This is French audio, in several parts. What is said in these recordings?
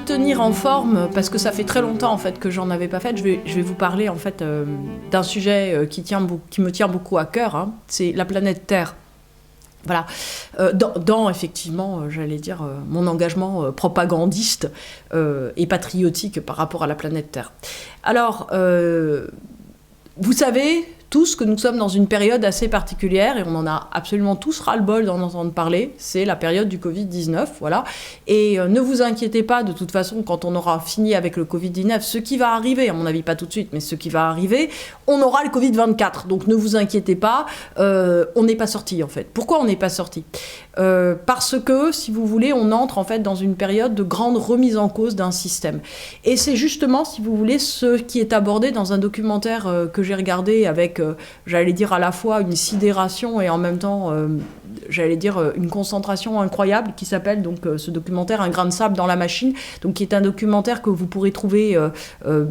tenir en forme, parce que ça fait très longtemps en fait que j'en avais pas fait, je vais vous parler en fait d'un sujet qui me tient beaucoup à cœur, hein. C'est la planète Terre. Voilà, dans effectivement, j'allais dire, mon engagement propagandiste et patriotique par rapport à la planète Terre. Alors, vous savez tous que nous sommes dans une période assez particulière et on en a absolument tous ras-le-bol d'en entendre parler, c'est la période du Covid-19, voilà. Et ne vous inquiétez pas, de toute façon, quand on aura fini avec le Covid-19, ce qui va arriver, à mon avis pas tout de suite, mais ce qui va arriver, on aura le Covid-24. Donc ne vous inquiétez pas, on n'est pas sorti en fait. Pourquoi on n'est pas sorti ? Parce que, si vous voulez, on entre en fait dans une période de grande remise en cause d'un système. Et c'est justement, si vous voulez, ce qui est abordé dans un documentaire que j'ai regardé avec, j'allais dire, à la fois une sidération et en même temps, j'allais dire, une concentration incroyable, qui s'appelle donc ce documentaire « Un grain de sable dans la machine », donc qui est un documentaire que vous pourrez trouver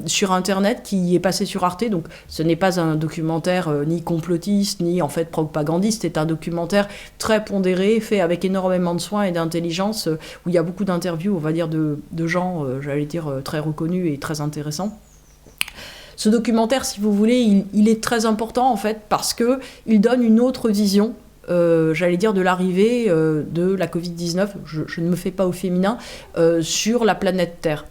sur Internet, qui est passé sur Arte. Donc ce n'est pas un documentaire ni complotiste, ni en fait propagandiste, c'est un documentaire très pondéré, fait avec énormément de soin et d'intelligence, où il y a beaucoup d'interviews, on va dire, de gens, j'allais dire, très reconnus et très intéressants. Ce documentaire, si vous voulez, il est très important en fait parce qu'il donne une autre vision, j'allais dire, de l'arrivée de la Covid-19, je ne me fais pas au féminin, sur la planète Terre.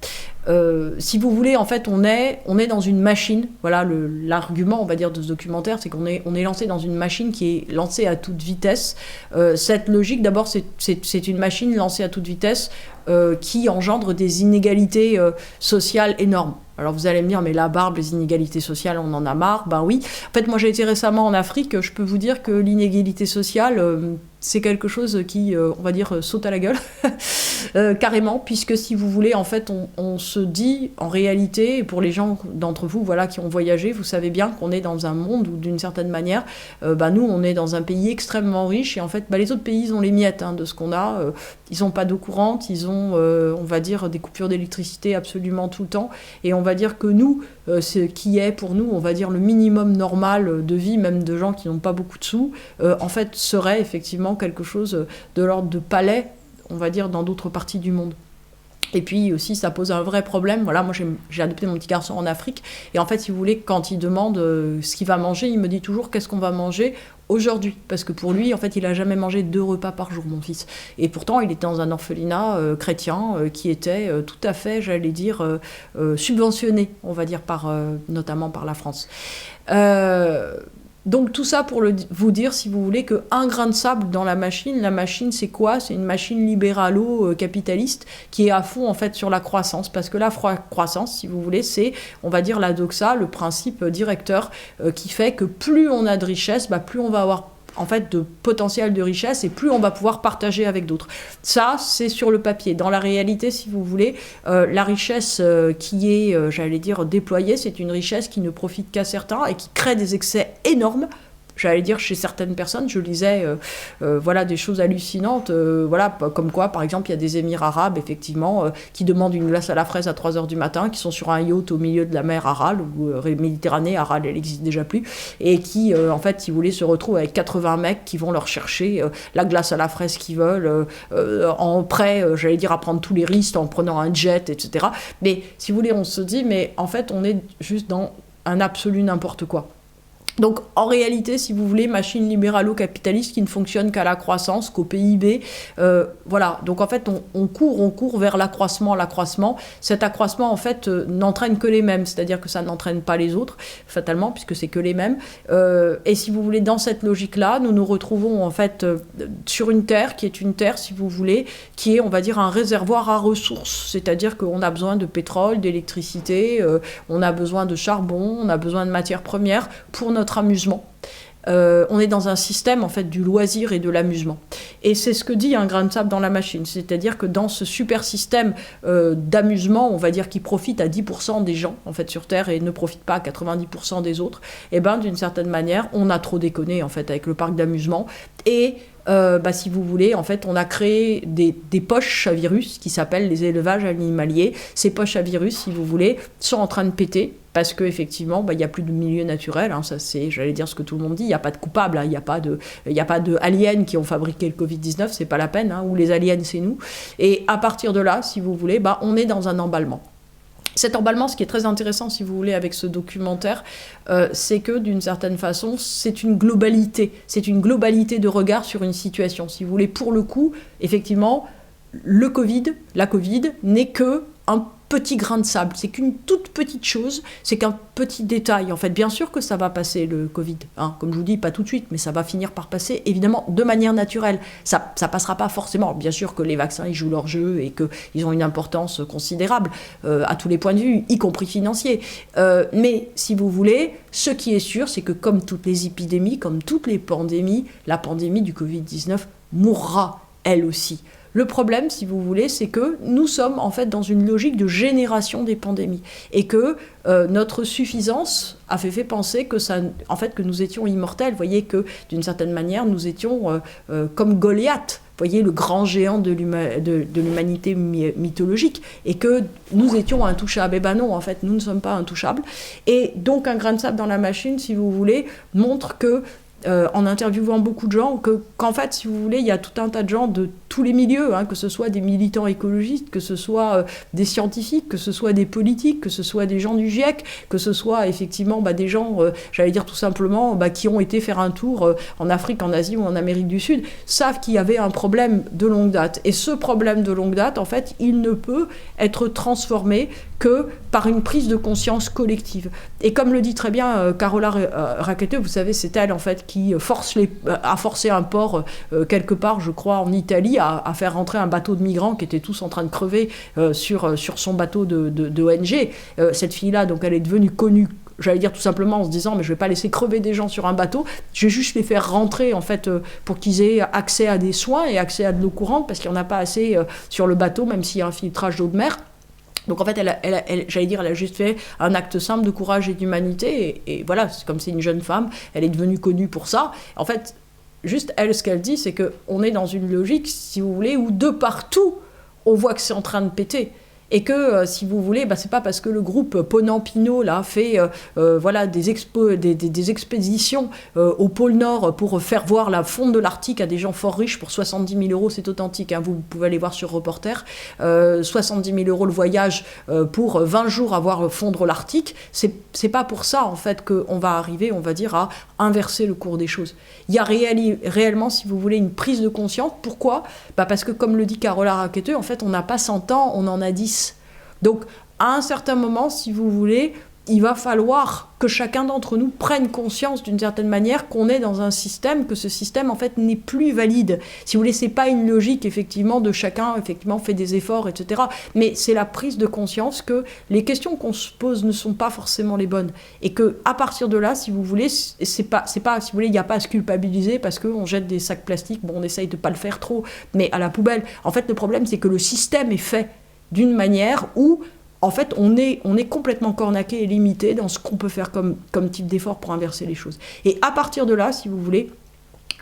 Si vous voulez, en fait, on est dans une machine. Voilà, l'argument, on va dire, de ce documentaire, c'est qu'on est lancé dans une machine qui est lancée à toute vitesse. Cette logique, d'abord, c'est une machine lancée à toute vitesse qui engendre des inégalités sociales énormes. Alors vous allez me dire, mais la barbe, les inégalités sociales, on en a marre. Ben oui. En fait, moi j'ai été récemment en Afrique, je peux vous dire que l'inégalité sociale, c'est quelque chose qui, on va dire, saute à la gueule, carrément, puisque si vous voulez, en fait, on se dit, en réalité, pour les gens d'entre vous, voilà, qui ont voyagé, vous savez bien qu'on est dans un monde où, d'une certaine manière, nous, on est dans un pays extrêmement riche, et en fait, les autres pays, ils ont les miettes de ce qu'on a. Ils n'ont pas d'eau courante, ils ont, on va dire, des coupures d'électricité absolument tout le temps, et on va dire que nous, ce qui est pour nous, on va dire, le minimum normal de vie, même de gens qui n'ont pas beaucoup de sous, en fait, serait effectivement quelque chose de l'ordre de palais, on va dire, dans d'autres parties du monde. Et puis aussi, ça pose un vrai problème. Voilà, moi, j'ai adopté mon petit garçon en Afrique. Et en fait, si vous voulez, quand il demande ce qu'il va manger, il me dit toujours qu'est-ce qu'on va manger aujourd'hui. Parce que pour lui, en fait, il n'a jamais mangé 2 repas par jour, mon fils. Et pourtant, il était dans un orphelinat chrétien qui était tout à fait, j'allais dire, subventionné, on va dire, notamment par la France. Donc tout ça pour vous dire, si vous voulez, qu'un grain de sable dans la machine c'est quoi ? C'est une machine libéralo-capitaliste qui est à fond en fait sur la croissance, parce que la croissance, si vous voulez, c'est, on va dire, la doxa, le principe directeur qui fait que plus on a de richesse, plus on va avoir en fait de potentiel de richesse et plus on va pouvoir partager avec d'autres. Ça, c'est sur le papier. Dans la réalité, si vous voulez, la richesse qui est, j'allais dire, déployée, c'est une richesse qui ne profite qu'à certains et qui crée des excès énormes. J'allais dire, chez certaines personnes, je lisais voilà, des choses hallucinantes, voilà, comme quoi, par exemple, il y a des Émirats arabes, effectivement, qui demandent une glace à la fraise à 3h du matin, qui sont sur un yacht au milieu de la mer Aral, ou Méditerranée, Aral, elle n'existe déjà plus, et qui, en fait, si vous voulez, se retrouvent avec 80 mecs qui vont leur chercher la glace à la fraise qu'ils veulent, en prêt, j'allais dire, à prendre tous les risques, en prenant un jet, etc. Mais, si vous voulez, on se dit, mais en fait, on est juste dans un absolu n'importe quoi. Donc, en réalité, si vous voulez, machine libéralo-capitaliste qui ne fonctionne qu'à la croissance, qu'au PIB. Voilà. Donc, en fait, on court vers l'accroissement. Cet accroissement, en fait, n'entraîne que les mêmes. C'est-à-dire que ça n'entraîne pas les autres, fatalement, puisque c'est que les mêmes. Et si vous voulez, dans cette logique-là, nous nous retrouvons, en fait, sur une terre qui est une terre, si vous voulez, qui est, on va dire, un réservoir à ressources. C'est-à-dire qu'on a besoin de pétrole, d'électricité, on a besoin de charbon, on a besoin de matières premières pour notre amusement. On est dans un système en fait du loisir et de l'amusement. Et c'est ce que dit un grain de sable dans la machine. C'est-à-dire que dans ce super système d'amusement, on va dire qui profite à 10% des gens en fait sur Terre et ne profite pas à 90% des autres, et ben d'une certaine manière, on a trop déconné en fait avec le parc d'amusement et si vous voulez, en fait, on a créé des poches à virus qui s'appellent les élevages animaliers. Ces poches à virus, si vous voulez, sont en train de péter. Parce qu'effectivement, il n'y a plus de milieu naturel, ça c'est, j'allais dire ce que tout le monde dit, il n'y a pas de coupable, il n'y a pas de aliens qui ont fabriqué le Covid-19, c'est pas la peine, ou les aliens c'est nous. Et à partir de là, si vous voulez, on est dans un emballement. Cet emballement, ce qui est très intéressant, si vous voulez, avec ce documentaire, c'est que, d'une certaine façon, c'est une globalité. C'est une globalité de regard sur une situation. Si vous voulez, pour le coup, effectivement, la Covid, n'est que un petit grain de sable. C'est qu'une toute petite chose, c'est qu'un petit détail. En fait, bien sûr que ça va passer, le Covid. Comme je vous dis, pas tout de suite, mais ça va finir par passer, évidemment, de manière naturelle. Ça passera pas forcément. Bien sûr que les vaccins, ils jouent leur jeu et qu'ils ont une importance considérable à tous les points de vue, y compris financiers. Mais, si vous voulez, ce qui est sûr, c'est que comme toutes les épidémies, comme toutes les pandémies, la pandémie du Covid-19 mourra, elle aussi. Le problème, si vous voulez, c'est que nous sommes en fait dans une logique de génération des pandémies et que notre suffisance a fait penser que nous étions immortels. Vous voyez que d'une certaine manière, nous étions comme Goliath. Vous voyez, le grand géant de l'humanité mythologique, et que nous étions intouchables. Eh ben non, en fait, nous ne sommes pas intouchables. Et donc, un grain de sable dans la machine, si vous voulez, montre que en interviewant beaucoup de gens, qu'en fait, si vous voulez, il y a tout un tas de gens de tous les milieux, que ce soit des militants écologistes, que ce soit des scientifiques, que ce soit des politiques, que ce soit des gens du GIEC, que ce soit effectivement des gens, j'allais dire tout simplement, qui ont été faire un tour en Afrique, en Asie ou en Amérique du Sud, savent qu'il y avait un problème de longue date. Et ce problème de longue date, en fait, il ne peut être transformé que par une prise de conscience collective. Et comme le dit très bien Carola Rackete, vous savez, c'est elle en fait qui a forcé un port quelque part, je crois, en Italie, à faire rentrer un bateau de migrants qui étaient tous en train de crever sur son bateau de ONG. Cette fille-là, donc, elle est devenue connue, j'allais dire tout simplement en se disant mais je vais pas laisser crever des gens sur un bateau, je vais juste les faire rentrer en fait pour qu'ils aient accès à des soins et accès à de l'eau courante parce qu'il n'y en a pas assez sur le bateau, même s'il y a un filtrage d'eau de mer. Donc en fait, elle a juste fait un acte simple de courage et d'humanité. Et voilà, comme c'est une jeune femme, elle est devenue connue pour ça. En fait, juste elle, ce qu'elle dit, c'est qu'on est dans une logique, si vous voulez, où de partout, on voit que c'est en train de péter. Et que, si vous voulez, c'est pas parce que le groupe Ponant-Pinot là, fait des expéditions au pôle Nord pour faire voir la fonte de l'Arctique à des gens fort riches pour 70 000 €, c'est authentique, vous pouvez aller voir sur Reporter, 70 000 € le voyage pour 20 jours à voir fondre l'Arctique, c'est pas pour ça, en fait, qu'on va arriver, on va dire, à inverser le cours des choses. Il y a réellement, si vous voulez, une prise de conscience. Pourquoi ? Parce que, comme le dit Carola Rackete, en fait, on n'a pas 100 ans, on en a 10. Donc, à un certain moment, si vous voulez, il va falloir que chacun d'entre nous prenne conscience d'une certaine manière qu'on est dans un système, que ce système, en fait, n'est plus valide. Si vous voulez, c'est pas une logique, effectivement, de chacun, effectivement, fait des efforts, etc. Mais c'est la prise de conscience que les questions qu'on se pose ne sont pas forcément les bonnes. Et que, à partir de là, si vous voulez, c'est pas, si vous voulez, il n'y a pas à se culpabiliser parce qu'on jette des sacs plastiques, on essaye de pas le faire trop, mais à la poubelle. En fait, le problème, c'est que le système est fait d'une manière où, en fait, on est complètement cornaqué et limité dans ce qu'on peut faire comme type d'effort pour inverser les choses. Et à partir de là, si vous voulez,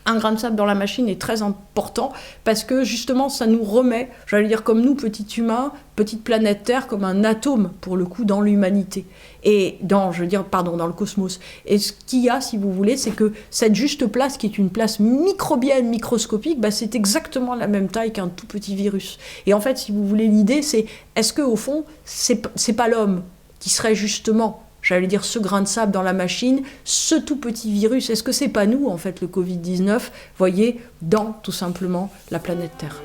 un grain de sable dans la machine est très important parce que justement ça nous remet, j'allais dire comme nous, petits humains, petite planète Terre, comme un atome pour le coup dans l'humanité et dans le cosmos. Et ce qu'il y a, si vous voulez, c'est que cette juste place qui est une place microbienne, microscopique, c'est exactement la même taille qu'un tout petit virus. Et en fait, si vous voulez, l'idée c'est, est-ce que au fond, c'est pas l'homme qui serait justement, j'allais dire, ce grain de sable dans la machine, ce tout petit virus, est-ce que c'est pas nous, en fait, le Covid-19, voyez, dans, tout simplement, la planète Terre ?